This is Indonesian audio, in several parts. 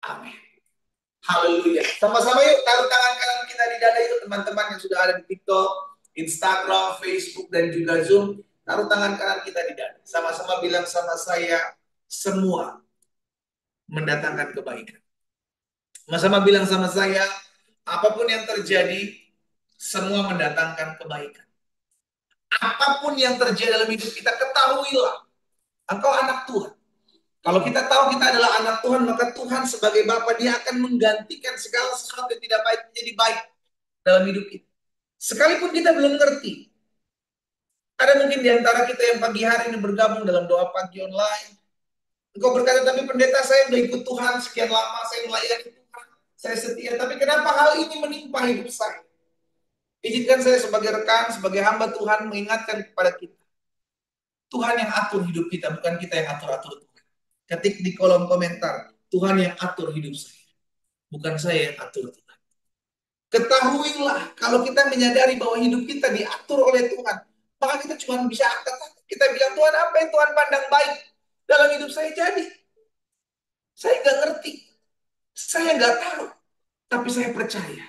Amin. Haleluya. Sama-sama yuk taruh tangan kanan kita di dada yuk, teman-teman yang sudah ada di TikTok, Instagram, Facebook, dan juga Zoom. Taruh tangan kanan kita di dada. Sama-sama bilang sama saya, semua mendatangkan kebaikan. Sama-sama bilang sama saya, apapun yang terjadi, semua mendatangkan kebaikan. Apapun yang terjadi dalam hidup kita, ketahuilah, engkau anak Tuhan. Kalau kita tahu kita adalah anak Tuhan, maka Tuhan sebagai Bapa, Dia akan menggantikan segala sesuatu yang tidak baik menjadi baik dalam hidup kita. Sekalipun kita belum ngerti. Ada mungkin di antara kita yang pagi hari ini bergabung dalam doa pagi online. Engkau berkata, tapi pendeta, saya sudah ikut Tuhan sekian lama, saya melayani Tuhan, saya setia. Tapi kenapa hal ini menimpa hidup saya? Izinkan saya sebagai rekan, sebagai hamba Tuhan mengingatkan kepada kita. Tuhan yang atur hidup kita, bukan kita yang atur-atur Tuhan. Ketik di kolom komentar, Tuhan yang atur hidup saya, bukan saya yang atur Tuhan. Ketahuilah, kalau kita menyadari bahwa hidup kita diatur oleh Tuhan, maka kita cuma bisa angkat. Kita bilang, Tuhan, apa yang Tuhan pandang baik dalam hidup saya jadi? Saya nggak ngerti, saya nggak tahu, tapi saya percaya.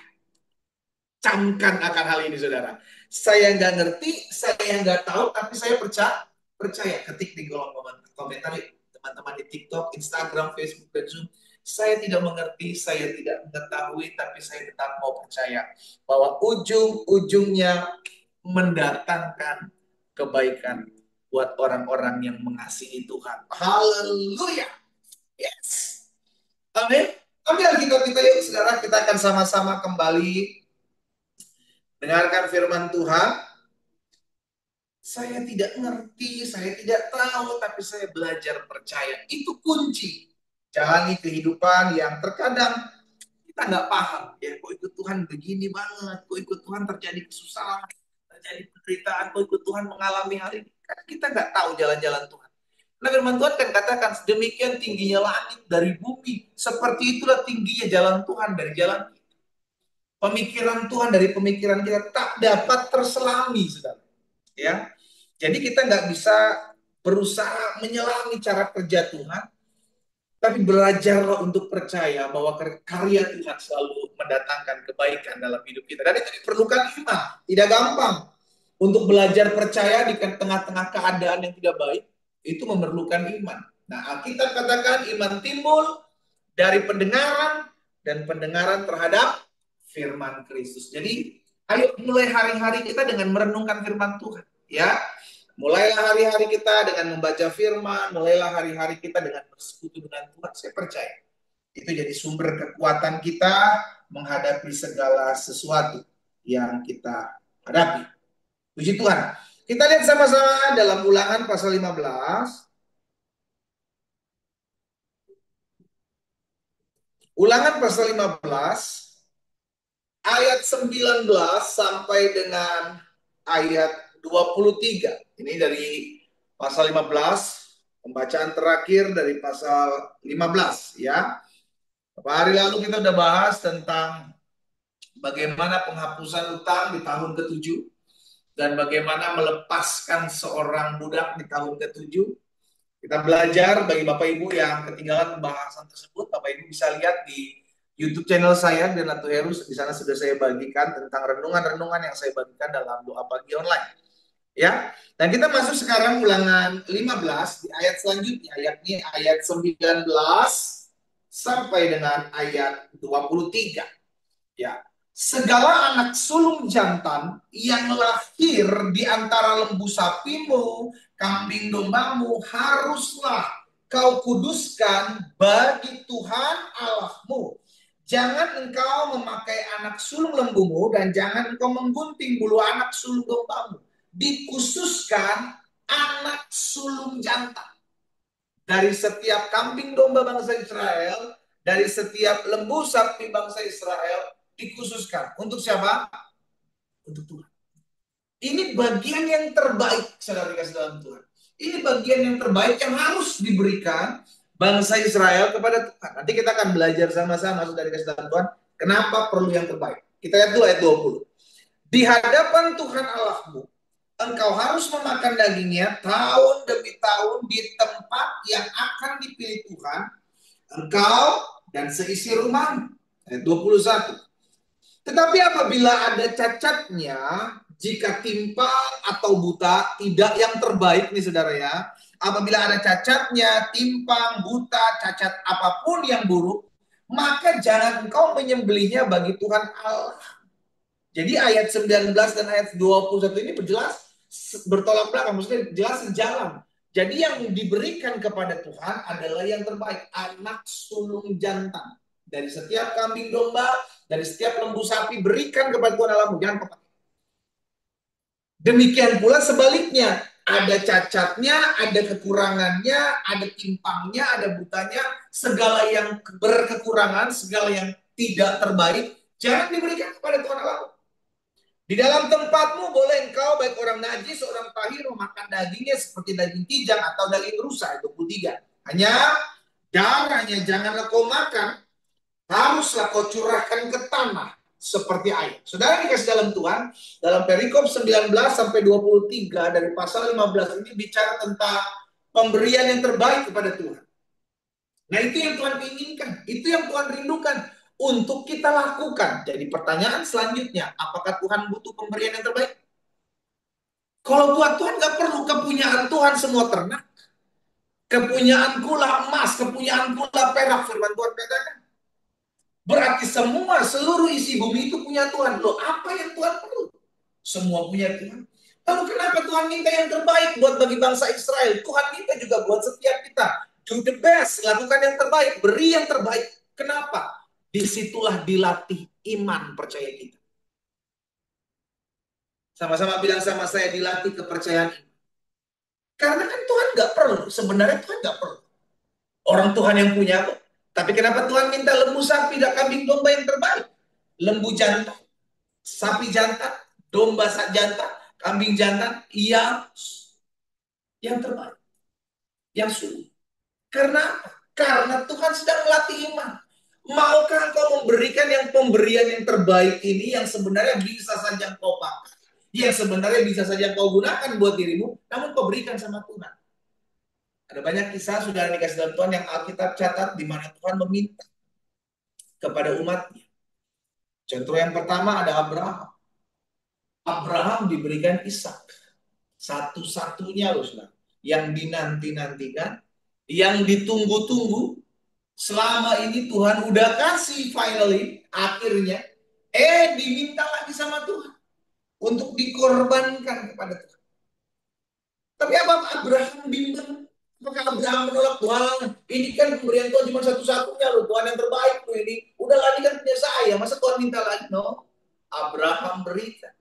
Camkan akan hal ini, saudara. Saya nggak ngerti, saya nggak tahu, tapi saya percaya. Ketik di kolom komentar, teman-teman di TikTok, Instagram, Facebook, dan Zoom. Saya tidak mengerti, saya tidak mengetahui, tapi saya tetap mau percaya bahwa ujung-ujungnya mendatangkan kebaikan buat orang-orang yang mengasihi Tuhan. Haleluya. Yes. Amin. Ambil Alkitab kita yuk, saudara. Kita akan sama-sama kembali dengarkan firman Tuhan. Saya tidak ngerti, saya tidak tahu, tapi saya belajar percaya. Itu kunci. Jalani kehidupan yang terkadang kita nggak paham. Ya, kok ikut Tuhan begini banget, kok ikut Tuhan terjadi kesusahan, terjadi penderitaan, kok ikut Tuhan mengalami hal ini. Karena kita nggak tahu jalan-jalan Tuhan. Nah, firman Tuhan kan katakan, demikian tingginya langit dari bumi, seperti itulah tingginya jalan Tuhan dari jalan kita. Pemikiran Tuhan dari pemikiran kita tak dapat terselami, saudara. Ya, jadi kita nggak bisa berusaha menyelami cara kerja Tuhan, tapi belajarlah untuk percaya bahwa karya Tuhan selalu mendatangkan kebaikan dalam hidup kita. Dan itu diperlukan iman. Tidak gampang untuk belajar percaya di tengah-tengah keadaan yang tidak baik. Itu memerlukan iman. Nah, kita katakan iman timbul dari pendengaran dan pendengaran terhadap firman Kristus. Jadi, ayo mulai hari-hari kita dengan merenungkan firman Tuhan. Ya, mulailah hari-hari kita dengan membaca firman, mulailah hari-hari kita dengan bersekutu dengan Tuhan. Saya percaya itu jadi sumber kekuatan kita menghadapi segala sesuatu yang kita hadapi. Puji Tuhan. Kita lihat sama-sama dalam Ulangan pasal 15. Ulangan pasal 15 ayat 19 sampai dengan ayat 23. Ini dari pasal 15, pembacaan terakhir dari pasal 15 ya. Beberapa hari lalu kita udah bahas tentang bagaimana penghapusan utang di tahun ke-7 dan bagaimana melepaskan seorang budak di tahun ke-7. Kita belajar bagi Bapak Ibu yang ketinggalan pembahasan tersebut, Bapak Ibu bisa lihat di YouTube channel saya dan Ratu Heru. Di sana sudah saya bagikan tentang renungan-renungan yang saya bagikan dalam doa pagi online. Ya, dan kita masuk sekarang Ulangan 15 di ayat selanjutnya, yakni ayat 19 sampai dengan ayat 23. Ya, segala anak sulung jantan yang lahir di antara lembu sapimu, kambing dombamu, haruslah kau kuduskan bagi Tuhan Allahmu. Jangan engkau memakai anak sulung lembumu dan jangan engkau menggunting bulu anak sulung dombamu. Dikhususkan anak sulung jantan dari setiap kambing domba bangsa Israel, dari setiap lembu sapi bangsa Israel, dikhususkan. Untuk siapa? Untuk Tuhan. Ini bagian yang terbaik, saudara dikasih dalam Tuhan. Ini bagian yang terbaik yang harus diberikan bangsa Israel kepada Tuhan. Nanti kita akan belajar sama-sama, saudara dikasih dalam Tuhan, kenapa perlu yang terbaik. Kita lihat dulu ayat 20. Di hadapan Tuhan Allahmu, engkau harus memakan dagingnya tahun demi tahun di tempat yang akan dipilih Tuhan. Engkau dan seisi rumah. Ayat 21. Tetapi apabila ada cacatnya, jika timpang atau buta, tidak yang terbaik nih saudara ya. Apabila ada cacatnya, timpang, buta, cacat apapun yang buruk, maka jangan engkau menyembelihnya bagi Tuhan Allah. Jadi ayat 19 dan ayat 21 ini berjelas bertolak belakang, maksudnya jelas sejalan. Jadi yang diberikan kepada Tuhan adalah yang terbaik, anak sulung jantan. Dari setiap kambing domba, dari setiap lembu sapi, berikan kepada Tuhan Allahmu, jangan kau pakai. Demikian pula sebaliknya, ada cacatnya, ada kekurangannya, ada timpangnya, ada butanya, segala yang berkekurangan, segala yang tidak terbaik, jangan diberikan kepada Tuhan Allahmu. Di dalam tempatmu boleh engkau baik orang najis, orang tahir memakan dagingnya seperti daging kijang atau daging rusa. 23. Hanya darahnya janganlah kau makan, haruslah kau curahkan ke tanah seperti air. Saudara dikasih dalam Tuhan, dalam perikop 19 sampai 23 dari pasal 15 ini bicara tentang pemberian yang terbaik kepada Tuhan. Nah itu yang Tuhan inginkan, itu yang Tuhan rindukan untuk kita lakukan. Jadi pertanyaan selanjutnya, apakah Tuhan butuh pemberian yang terbaik? Kalau Tuhan nggak perlu, kepunyaan Tuhan semua ternak. Kepunyaanku lah emas, kepunyaanku lah perak, firman Tuhan katakan. Berarti semua, seluruh isi bumi itu punya Tuhan. Loh, apa yang Tuhan perlu? Semua punya Tuhan. Lalu kenapa Tuhan minta yang terbaik buat bagi bangsa Israel? Tuhan minta juga buat setiap kita. Do the best, lakukan yang terbaik, beri yang terbaik. Kenapa? Disitulah dilatih iman percaya kita. Sama-sama bilang sama saya, dilatih kepercayaan. Karena kan Tuhan nggak perlu, sebenarnya Tuhan nggak perlu. Orang Tuhan yang punya kok. Tapi kenapa Tuhan minta lembu sapi dan kambing domba yang terbaik? Lembu jantan, sapi jantan, domba jantan, kambing jantan, yang terbaik, yang sungguh. Karena Tuhan sedang melatih iman. Maukah engkau memberikan pemberian yang terbaik ini yang sebenarnya bisa saja engkau pakai, yang sebenarnya bisa saja engkau gunakan buat dirimu, namun kau berikan sama Tuhan. Ada banyak kisah sudah dikasih dalam Tuhan yang Alkitab catat di mana Tuhan meminta kepada umatnya. Contoh yang pertama ada Abraham. Abraham diberikan Ishak. Satu-satunya loh, yang dinanti-nantikan, yang ditunggu-tunggu. Selama ini Tuhan udah kasih finally, akhirnya, diminta lagi sama Tuhan untuk dikorbankan kepada Tuhan. Tapi apa Abraham bimbang? Apakah Abraham menolak Tuhan? Ini kan pemberian Tuhan cuma satu-satunya loh, Tuhan yang terbaik loh ini. Udah lagi kan punya saya, masa Tuhan minta lagi? No, Abraham berikan.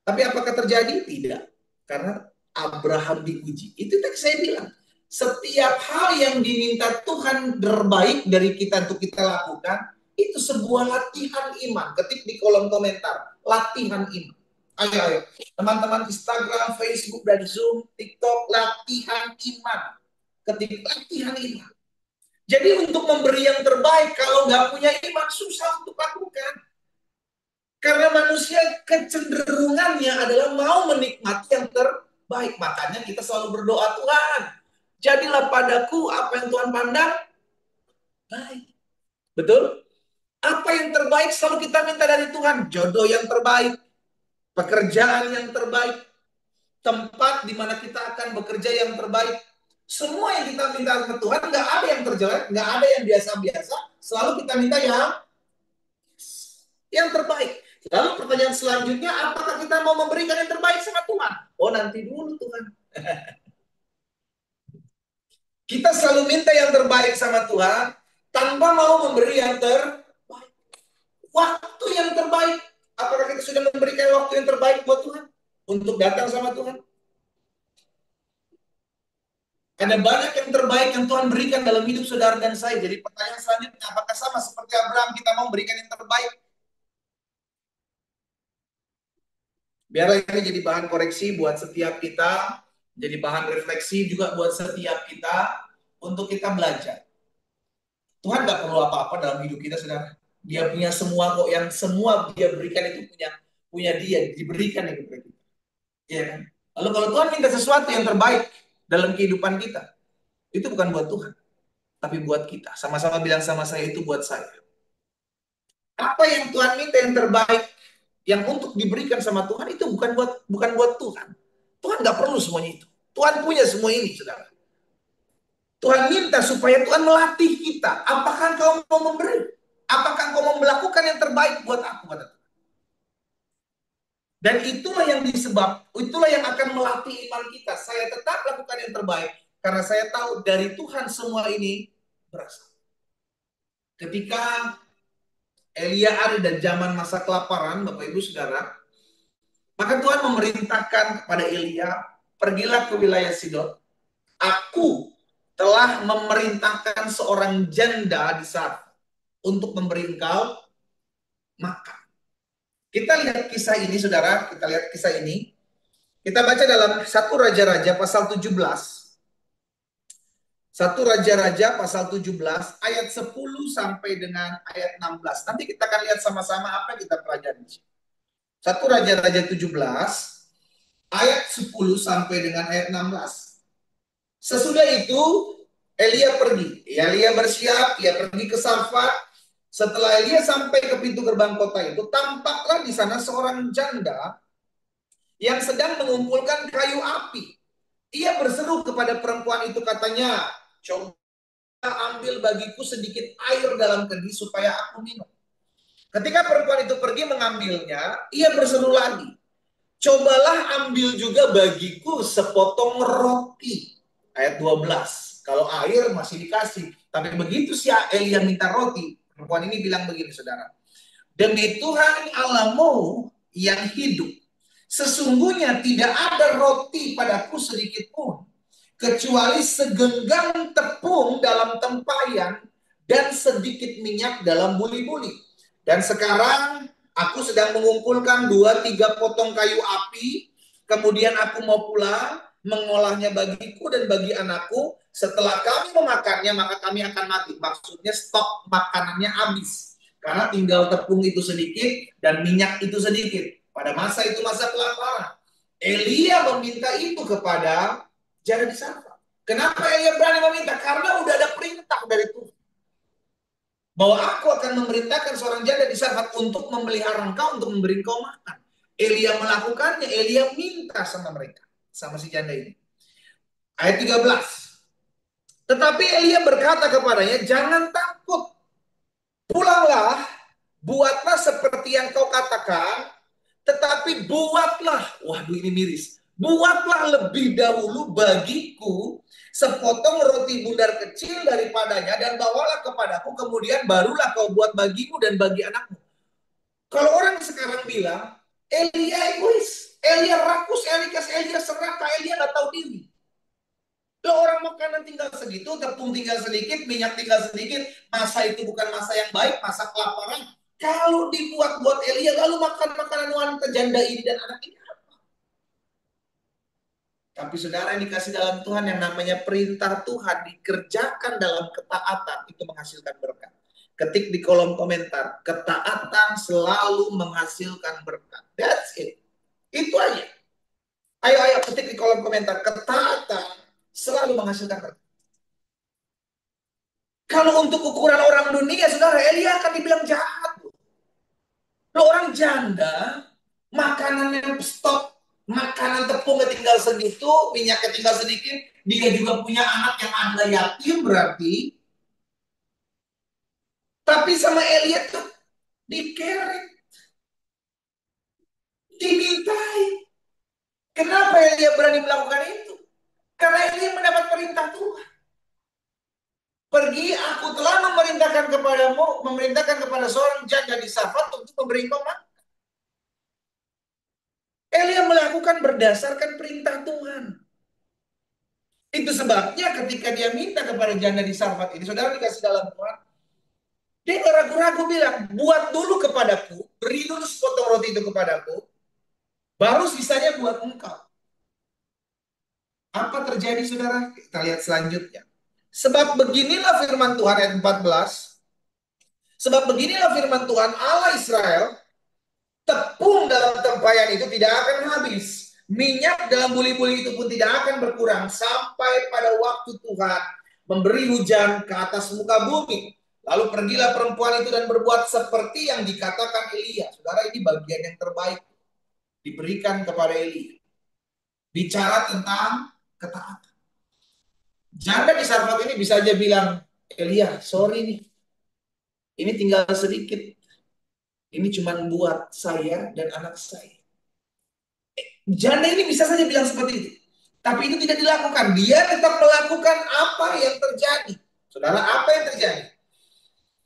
Tapi apakah terjadi? Tidak. Karena Abraham diuji. Itu tadi saya bilang. Setiap hal yang diminta Tuhan terbaik dari kita untuk kita lakukan, itu sebuah latihan iman. Ketik di kolom komentar, latihan iman. Ayo. Teman-teman Instagram, Facebook, dan Zoom, TikTok, latihan iman. Ketik latihan iman. Jadi untuk memberi yang terbaik, kalau nggak punya iman, susah untuk lakukan. Karena manusia kecenderungannya adalah mau menikmati yang terbaik. Makanya kita selalu berdoa, Tuhan, jadilah padaku apa yang Tuhan pandang baik. Betul? Apa yang terbaik selalu kita minta dari Tuhan. Jodoh yang terbaik, pekerjaan yang terbaik, tempat di mana kita akan bekerja yang terbaik. Semua yang kita minta ke Tuhan, nggak ada yang terjelek, nggak ada yang biasa-biasa. Selalu kita minta yang terbaik. Lalu pertanyaan selanjutnya, apakah kita mau memberikan yang terbaik sama Tuhan? Oh, nanti dulu Tuhan. Kita selalu minta yang terbaik sama Tuhan, tanpa mau memberi yang terbaik. Waktu yang terbaik. Apakah kita sudah memberikan waktu yang terbaik buat Tuhan? Untuk datang sama Tuhan? Ada banyak yang terbaik yang Tuhan berikan dalam hidup saudara dan saya. Jadi pertanyaan selanjutnya, apakah sama seperti Abraham kita mau memberikan yang terbaik? Biarlah ini jadi bahan koreksi buat setiap kita, jadi bahan refleksi juga buat setiap kita, untuk kita belajar. Tuhan gak perlu apa-apa dalam hidup kita, saudara. Dia punya semua kok, yang semua dia berikan itu punya dia, diberikan itu kepada kita. Ya kan? Lalu kalau Tuhan minta sesuatu yang terbaik dalam kehidupan kita, itu bukan buat Tuhan, tapi buat kita. Sama-sama bilang sama saya, itu buat saya. Apa yang Tuhan minta yang terbaik, yang untuk diberikan sama Tuhan, itu bukan buat Tuhan. Tuhan nggak perlu semuanya itu. Tuhan punya semua ini, saudara. Tuhan minta supaya Tuhan melatih kita. Apakah engkau mau memberi? Apakah engkau mau melakukan yang terbaik buat aku? Kata Tuhan. Dan itulah yang akan melatih iman kita. Saya tetap lakukan yang terbaik karena saya tahu dari Tuhan semua ini berasal. Ketika Elia ada dan zaman masa kelaparan, Bapak Ibu Saudara, maka Tuhan memerintahkan kepada Elia, pergilah ke wilayah Sidon. Aku telah memerintahkan seorang janda di sana untuk memberi engkau makan. Kita lihat kisah ini, saudara. Kita lihat kisah ini. Kita baca dalam 1 Raja-Raja pasal 17. 1 Raja-Raja pasal 17 ayat 10 sampai dengan ayat 16. Nanti kita akan lihat sama-sama apa yang kita pelajari. 1 Raja-Raja 17 ayat 10 sampai dengan ayat 16. Sesudah itu Elia pergi. Elia bersiap, ia pergi ke Sarfat. Setelah Elia sampai ke pintu gerbang kota itu, tampaklah di sana seorang janda yang sedang mengumpulkan kayu api. Ia berseru kepada perempuan itu, katanya, coba ambil bagiku sedikit air dalam kendi supaya aku minum. Ketika perempuan itu pergi mengambilnya, ia berseru lagi, cobalah ambil juga bagiku sepotong roti. Ayat 12. Kalau air masih dikasih. Tapi begitu si Elia minta roti, perempuan ini bilang begini, saudara. Demi Tuhan Allahmu yang hidup, sesungguhnya tidak ada roti padaku sedikit pun, kecuali segenggam tepung dalam tempayan dan sedikit minyak dalam buli-buli. Dan sekarang aku sedang mengumpulkan 2-3 potong kayu api, kemudian aku mau pulang, mengolahnya bagiku dan bagi anakku. Setelah kami memakannya, maka kami akan mati. Maksudnya stok makanannya habis. Karena tinggal tepung itu sedikit dan minyak itu sedikit. Pada masa itu masa kelaparan. Elia meminta itu kepada janda di Sarfat. Kenapa Elia berani meminta? Karena udah ada perintah dari Tuhan. Bahwa aku akan memerintahkan seorang janda di Sarfat untuk memelihara engkau, untuk memberi engkau makan. Elia melakukannya, Elia minta sama mereka. Sama si janda ini. Ayat 13. Tetapi Elia berkata kepadanya, jangan takut. Pulanglah, buatlah seperti yang kau katakan, tetapi buatlah, waduh ini miris, buatlah lebih dahulu bagiku sepotong roti bundar kecil daripadanya dan bawalah kepadaku, kemudian barulah kau buat bagimu dan bagi anakmu. Kalau orang sekarang bilang, Elia egois, Elia rakus, Elia serakah, Elia nggak tahu diri. Kalau orang makanan tinggal segitu, tepung tinggal sedikit, minyak tinggal sedikit, masa itu bukan masa yang baik, masa kelaparan. Kalau dibuat buat Elia, lalu makan makanan wanita janda ini dan anak ini apa? Tapi saudara yang dikasih dalam Tuhan, yang namanya perintah Tuhan dikerjakan dalam ketaatan, itu menghasilkan berkat. Ketik di kolom komentar, ketaatan selalu menghasilkan berkat. That's it. Itu aja. Ayo ketik di kolom komentar, ketaatan selalu menghasilkan berkat. Kalau untuk ukuran orang dunia, saudara, Elia akan dibilang jahat. Kalau orang janda, makanannya stok, makanan tepungnya tinggal segitu, minyaknya tinggal sedikit, dia juga punya anak yang anda yatim berarti. Tapi sama Elia tuh dikeret, dimintai. Kenapa Elia berani melakukan itu? Karena Elia mendapat perintah Tuhan. Pergi, aku telah memerintahkan kepada seorang janda di Sarfat untuk memberi engkau makan. Elia melakukan berdasarkan perintah Tuhan. Itu sebabnya ketika dia minta kepada janda di Sarfat ini, saudara dikasih dalam Tuhan, dia ragu-ragu bilang, buat dulu kepadaku, beri dulu sepotong roti itu kepadaku, baru sisanya buat engkau. Apa terjadi, saudara? Kita lihat selanjutnya. Sebab beginilah firman Tuhan ayat 14. Sebab beginilah firman Tuhan Allah Israel, tepung dalam tempayan itu tidak akan habis, minyak dalam buli-buli itu pun tidak akan berkurang sampai pada waktu Tuhan memberi hujan ke atas muka bumi. Lalu pergilah perempuan itu dan berbuat seperti yang dikatakan Elia. Saudara, ini bagian yang terbaik diberikan kepada Elia. Bicara tentang ketaatan. Janda di Sarfat ini bisa aja bilang, Elia, sorry nih, ini tinggal sedikit. Ini cuma buat saya dan anak saya. Janda ini bisa saja bilang seperti itu. Tapi itu tidak dilakukan. Dia tetap melakukan apa yang terjadi. Saudara, apa yang terjadi?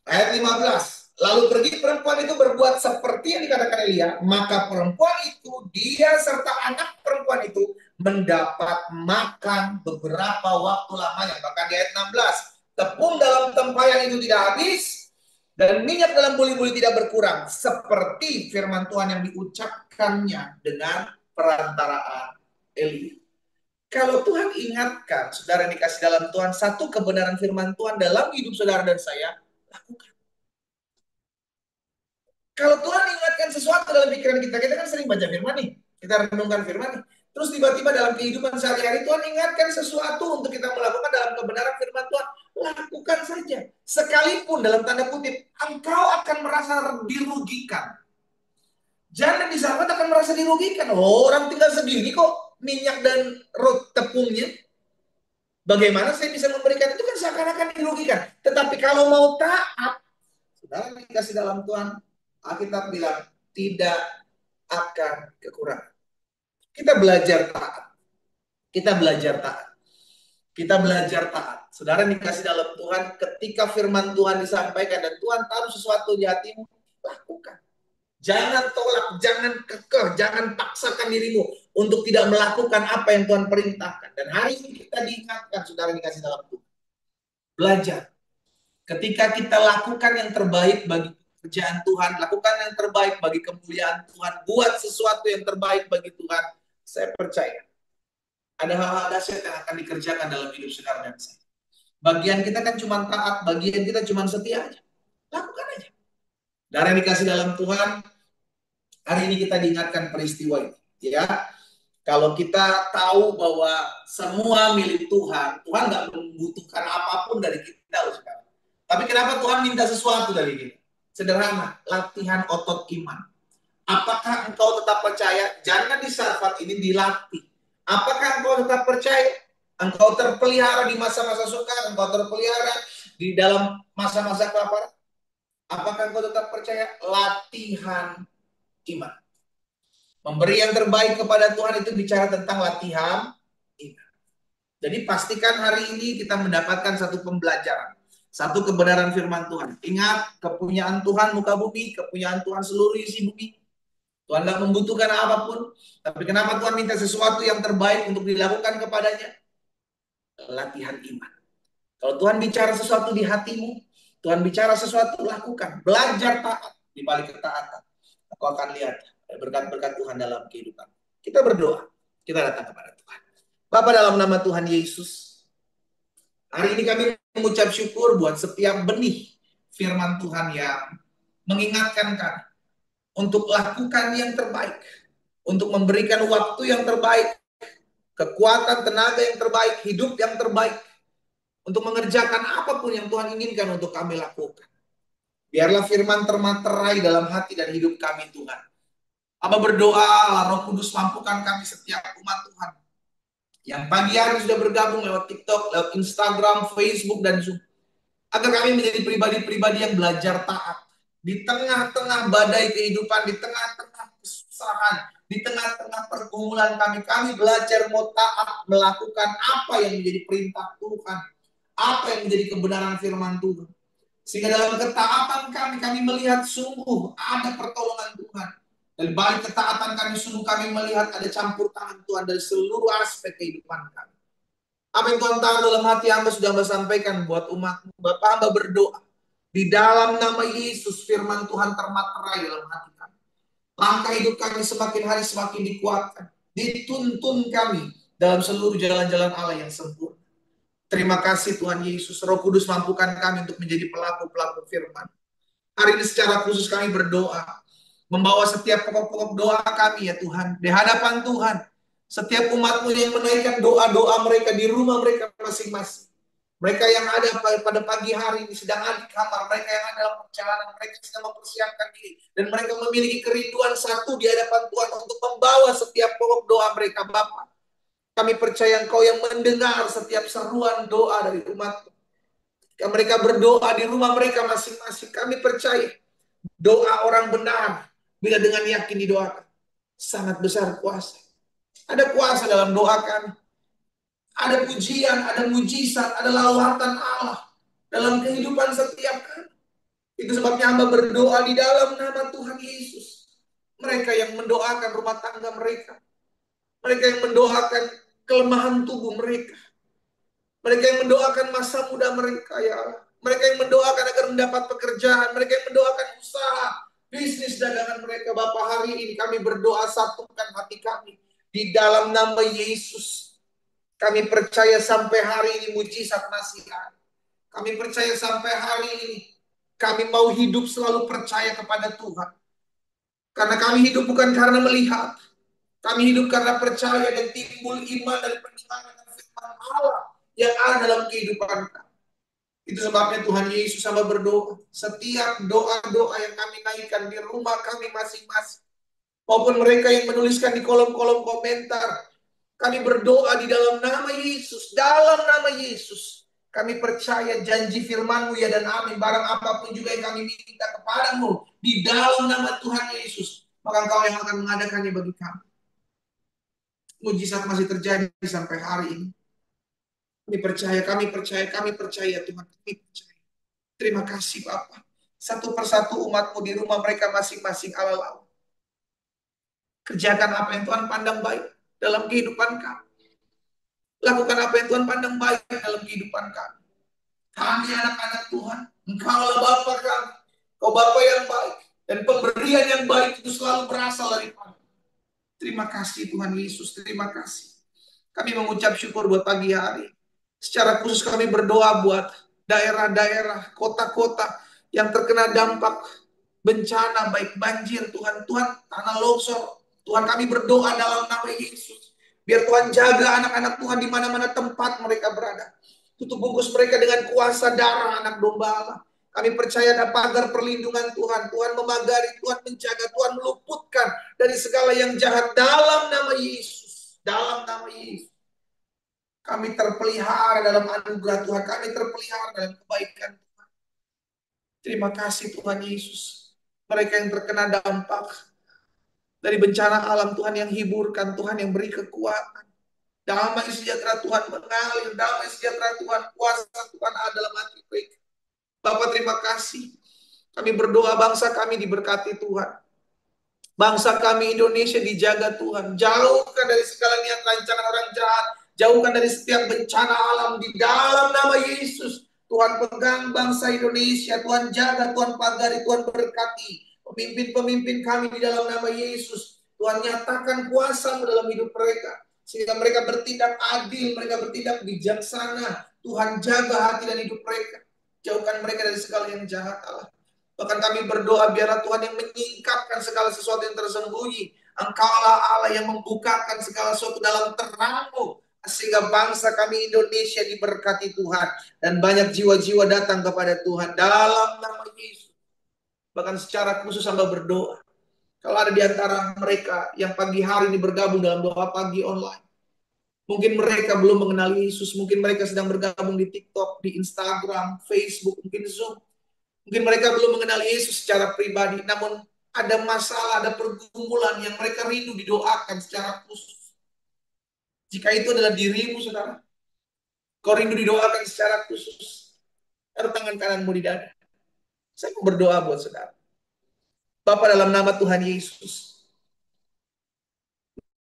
Ayat 15. Lalu pergi perempuan itu berbuat seperti yang dikatakan Elia. Maka perempuan itu, dia serta anak perempuan itu mendapat makan beberapa waktu lamanya. Bahkan di ayat 16. Tepung dalam tempayan itu tidak habis. Dan minyak dalam buli-buli tidak berkurang. Seperti firman Tuhan yang diucapkannya dengan perantaraan Elia. Kalau Tuhan ingatkan, saudara yang dikasih dalam Tuhan, satu kebenaran firman Tuhan dalam hidup saudara dan saya, lakukan. Kalau Tuhan ingatkan sesuatu dalam pikiran kita, kita kan sering baca firman nih, kita renungkan firman nih. Terus tiba-tiba dalam kehidupan sehari-hari Tuhan ingatkan sesuatu untuk kita melakukan dalam kebenaran firman Tuhan, lakukan saja. Sekalipun dalam tanda kutip, engkau akan merasa dirugikan. Jangan di sahabat akan merasa dirugikan. Oh, orang tinggal segini kok minyak dan tepungnya. Bagaimana saya bisa memberikan itu kan seakan-akan dirugikan. Tetapi kalau mau taat, saudara dikasih dalam Tuhan, Alkitab bilang tidak akan kekurangan. Kita belajar taat. Kita belajar taat. Kita belajar taat. Saudara dikasih dalam Tuhan, ketika firman Tuhan disampaikan dan Tuhan taruh sesuatu di hatimu, lakukan. Jangan tolak, jangan kekeh, jangan paksakan dirimu untuk tidak melakukan apa yang Tuhan perintahkan. Dan hari ini kita diingatkan, saudara dikasih dalam Tuhan. Belajar. Ketika kita lakukan yang terbaik bagi kerjaan Tuhan, lakukan yang terbaik bagi kemuliaan Tuhan, buat sesuatu yang terbaik bagi Tuhan, saya percaya ada hal-hal dahsyat yang akan dikerjakan dalam hidup saudara dan saya. Bagian kita kan cuma taat, bagian kita cuma setia aja. Lakukan aja. Darah yang dikasih dalam Tuhan, hari ini kita diingatkan peristiwa ini. Ya, kalau kita tahu bahwa semua milik Tuhan, Tuhan nggak membutuhkan apapun dari kita loh sekarang. Tapi kenapa Tuhan minta sesuatu dari kita? Sederhana, latihan otot iman. Apakah engkau tetap percaya? Jangan di Sarfat ini dilatih. Apakah engkau tetap percaya? Engkau terpelihara di masa-masa sukar, engkau terpelihara di dalam masa-masa kelaparan. Apakah engkau tetap percaya? Latihan iman. Memberi yang terbaik kepada Tuhan itu bicara tentang latihan iman. Jadi pastikan hari ini kita mendapatkan satu pembelajaran. Satu kebenaran firman Tuhan. Ingat, kepunyaan Tuhan muka bumi, kepunyaan Tuhan seluruh isi bumi. Tuhan tidak membutuhkan apapun. Tapi kenapa Tuhan minta sesuatu yang terbaik untuk dilakukan kepadanya? Latihan iman. Kalau Tuhan bicara sesuatu di hatimu, Tuhan bicara sesuatu, lakukan. Belajar taat di balik ketaatan. Aku akan lihat berkat-berkat Tuhan dalam kehidupan. Kita berdoa. Kita datang kepada Tuhan. Bapa, dalam nama Tuhan Yesus, hari ini kami mengucap syukur buat setiap benih firman Tuhan yang mengingatkan kami untuk lakukan yang terbaik, untuk memberikan waktu yang terbaik, kekuatan, tenaga yang terbaik, hidup yang terbaik, untuk mengerjakan apapun yang Tuhan inginkan untuk kami lakukan. Biarlah firman termaterai dalam hati dan hidup kami, Tuhan. Aba berdoa, Roh Kudus mampukan kami setiap umat Tuhan yang pagi hari sudah bergabung lewat TikTok, lewat Instagram, Facebook, dan Zoom. Agar kami menjadi pribadi-pribadi yang belajar taat. Di tengah-tengah badai kehidupan, di tengah-tengah kesusahan, di tengah-tengah pergumulan kami belajar mau taat, melakukan apa yang menjadi perintah Tuhan. Apa yang menjadi kebenaran firman Tuhan. Sehingga dalam ketaatan kami melihat sungguh ada pertolongan Tuhan. Dari balik ketaatan kami, sungguh kami melihat ada campur tangan Tuhan dari seluruh aspek kehidupan kami. Apa yang Tuhan tahu dalam hati hamba sudah hamba sampaikan buat umat-Mu. Bapak hamba berdoa. Di dalam nama Yesus, firman Tuhan termaterai dalam hati kami. Langkah hidup kami semakin hari semakin dikuatkan. Dituntun kami dalam seluruh jalan-jalan Allah yang sempurna. Terima kasih Tuhan Yesus. Roh Kudus mampukan kami untuk menjadi pelaku-pelaku firman. Hari ini secara khusus kami berdoa. Membawa setiap pokok-pokok doa kami ya Tuhan. Di hadapan Tuhan. Setiap umat-Mu yang menaikkan doa-doa mereka di rumah mereka masing-masing. Mereka yang ada pada pagi hari ini sedang ada di kamar, mereka yang ada dalam perjalanan, mereka sedang mempersiapkan diri. Dan mereka memiliki kerinduan satu di hadapan Tuhan untuk membawa setiap pokok doa mereka. Bapa, kami percaya Engkau yang mendengar setiap seruan doa dari umat. Mereka berdoa di rumah mereka masing-masing. Kami percaya doa orang benar bila dengan yakin didoakan. Sangat besar kuasa. Ada kuasa dalam doa kami. Ada pujian, ada mujizat, ada lawatan Allah dalam kehidupan setiap kami. Itu sebabnya hamba berdoa di dalam nama Tuhan Yesus. Mereka yang mendoakan rumah tangga mereka. Mereka yang mendoakan kelemahan tubuh mereka. Mereka yang mendoakan masa muda mereka, ya Allah. Mereka yang mendoakan agar mendapat pekerjaan. Mereka yang mendoakan usaha, bisnis dagangan mereka. Bapak, hari ini kami berdoa, satukan hati kami di dalam nama Yesus. Kami percaya sampai hari ini mujizat masih ada. Kami percaya sampai hari ini kami mau hidup selalu percaya kepada Tuhan. Karena kami hidup bukan karena melihat. Kami hidup karena percaya dan timbul iman dari pendengaran firman Allah yang ada dalam kehidupan kami. Itu sebabnya Tuhan Yesus sama berdoa. Setiap doa-doa yang kami naikkan di rumah kami masing-masing, maupun mereka yang menuliskan di kolom-kolom komentar, kami berdoa di dalam nama Yesus. Dalam nama Yesus. Kami percaya janji firman-Mu ya dan amin. Barang apapun juga yang kami minta kepadamu di dalam nama Tuhan Yesus, maka Engkau yang akan mengadakannya bagi kami. Mujizat masih terjadi sampai hari ini. Kami percaya Tuhan. Kami percaya. Terima kasih Bapa. Satu persatu umat-Mu di rumah mereka masing-masing Allah. Kerjakan apa yang Tuhan pandang baik dalam kehidupan kami. Lakukan apa yang Tuhan pandang baik dalam kehidupan kami. Kami anak-anak Tuhan. Engkau lah Bapa kami. Kau Bapa yang baik. Dan pemberian yang baik itu selalu berasal dari Tuhan. Terima kasih Tuhan Yesus. Terima kasih. Kami mengucap syukur buat pagi hari. Secara khusus kami berdoa buat daerah-daerah, kota-kota yang terkena dampak bencana, baik banjir, Tuhan, tanah longsor. Tuhan, kami berdoa dalam nama Yesus. Biar Tuhan jaga anak-anak Tuhan di mana-mana tempat mereka berada. Tutup bungkus mereka dengan kuasa darah anak domba Allah. Kami percaya ada pagar perlindungan Tuhan. Tuhan memagari, Tuhan menjaga, Tuhan meluputkan dari segala yang jahat dalam nama Yesus. Dalam nama Yesus. Kami terpelihara dalam anugerah Tuhan. Kami terpelihara dalam kebaikan Tuhan. Terima kasih Tuhan Yesus. Mereka yang terkena dampak dari bencana alam, Tuhan yang hiburkan, Tuhan yang beri kekuatan. Damai sejahtera Tuhan mengalir. Damai sejahtera Tuhan, kuasa Tuhan ada dalam hati mereka. Bapak terima kasih. Kami berdoa bangsa kami diberkati Tuhan. Bangsa kami Indonesia dijaga Tuhan. Jauhkan dari segala niat rancangan orang jahat. Jauhkan dari setiap bencana alam di dalam nama Yesus. Tuhan pegang bangsa Indonesia. Tuhan jaga, Tuhan pagari, Tuhan berkati. Pemimpin-pemimpin kami di dalam nama Yesus. Tuhan nyatakan kuasa-Mu dalam hidup mereka. Sehingga mereka bertindak adil, mereka bertindak bijaksana. Tuhan jaga hati dan hidup mereka. Jauhkan mereka dari segala yang jahat Allah. Bahkan kami berdoa biarlah Tuhan yang menyingkapkan segala sesuatu yang tersembunyi. Engkaulah Allah yang membukakan segala sesuatu dalam terang-Mu. Sehingga bangsa kami Indonesia diberkati Tuhan. Dan banyak jiwa-jiwa datang kepada Tuhan. Dalam nama Yesus. Bahkan secara khusus hamba berdoa. Kalau ada di antara mereka yang pagi hari ini bergabung dalam doa pagi online. Mungkin mereka belum mengenal Yesus. Mungkin mereka sedang bergabung di TikTok, di Instagram, Facebook, mungkin Zoom. Mungkin mereka belum mengenal Yesus secara pribadi, namun ada masalah, ada pergumulan yang mereka rindu didoakan secara khusus. Jika itu adalah dirimu, saudara, kau rindu didoakan secara khusus, taruh tangan kananmu di dada. Saya mau berdoa buat saudara. Bapa dalam nama Tuhan Yesus,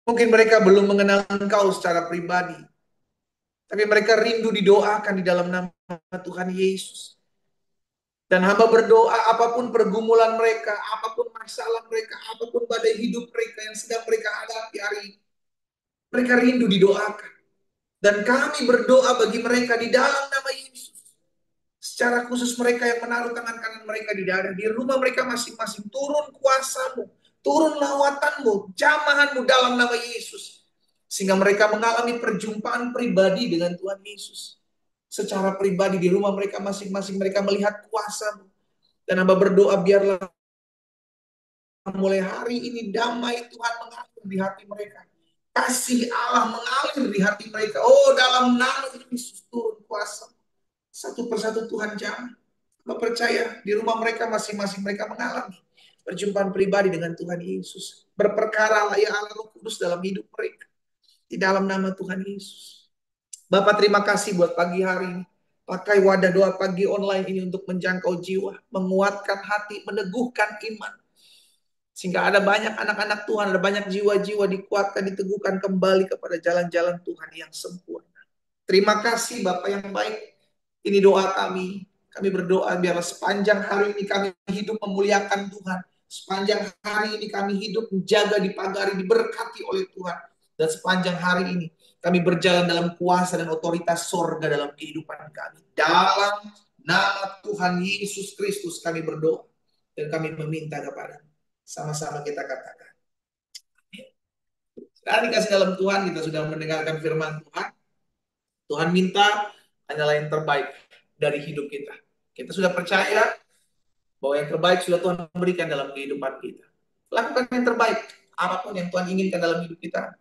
mungkin mereka belum mengenal Engkau secara pribadi, tapi mereka rindu didoakan di dalam nama Tuhan Yesus. Dan hamba berdoa apapun pergumulan mereka, apapun masalah mereka, apapun badai hidup mereka yang sedang mereka hadapi hari ini. Mereka rindu didoakan. Dan kami berdoa bagi mereka di dalam nama Yesus. Secara khusus mereka yang menaruh tangan kanan mereka di dada, di rumah mereka masing-masing, turun kuasa-Mu, turun lawatan-Mu, jamahan-Mu dalam nama Yesus. Sehingga mereka mengalami perjumpaan pribadi dengan Tuhan Yesus. secara pribadi di rumah mereka masing-masing, mereka melihat kuasa-Mu. Dan hamba berdoa biarlah mulai hari ini damai Tuhan mengalir di hati mereka. Kasih Allah mengalir di hati mereka. Oh, dalam nama Yesus turun kuasa. Satu persatu Tuhan jamah. Hamba percaya di rumah mereka masing-masing mereka mengalami perjumpaan pribadi dengan Tuhan Yesus. Berperkaralah ya Allah Roh Kudus dalam hidup mereka. Di dalam nama Tuhan Yesus. Bapak terima kasih buat pagi hari ini. Pakai wadah doa pagi online ini untuk menjangkau jiwa. Menguatkan hati, meneguhkan iman. Sehingga ada banyak anak-anak Tuhan, ada banyak jiwa-jiwa dikuatkan, diteguhkan kembali kepada jalan-jalan Tuhan yang sempurna. Terima kasih Bapak yang baik. Ini doa kami. Kami berdoa biarlah sepanjang hari ini kami hidup memuliakan Tuhan. Sepanjang hari ini kami hidup menjaga, dipagari, diberkati oleh Tuhan. Dan sepanjang hari ini kami berjalan dalam kuasa dan otoritas sorga dalam kehidupan kami. Dalam nama Tuhan Yesus Kristus kami berdoa. Dan kami meminta kepada sama-sama kita katakan. Sekarang dikasih dalam Tuhan, kita sudah mendengarkan firman Tuhan. Tuhan minta hanyalah yang terbaik dari hidup kita. Kita sudah percaya bahwa yang terbaik sudah Tuhan berikan dalam kehidupan kita. Lakukan yang terbaik. Apapun yang Tuhan inginkan dalam hidup kita,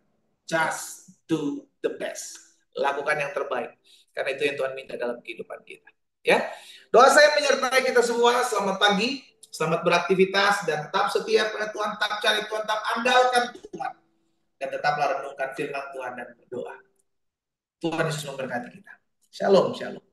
just do the best. Lakukan yang terbaik. Karena itu yang Tuhan minta dalam kehidupan kita. Ya, doa saya menyertai kita semua. Selamat pagi, selamat beraktivitas, dan tetap setia pada Tuhan. Tetap cari Tuhan, tetap andalkan Tuhan. Dan tetaplah renungkan firman Tuhan dan berdoa. Tuhan Yesus memberkati kita. Shalom, shalom.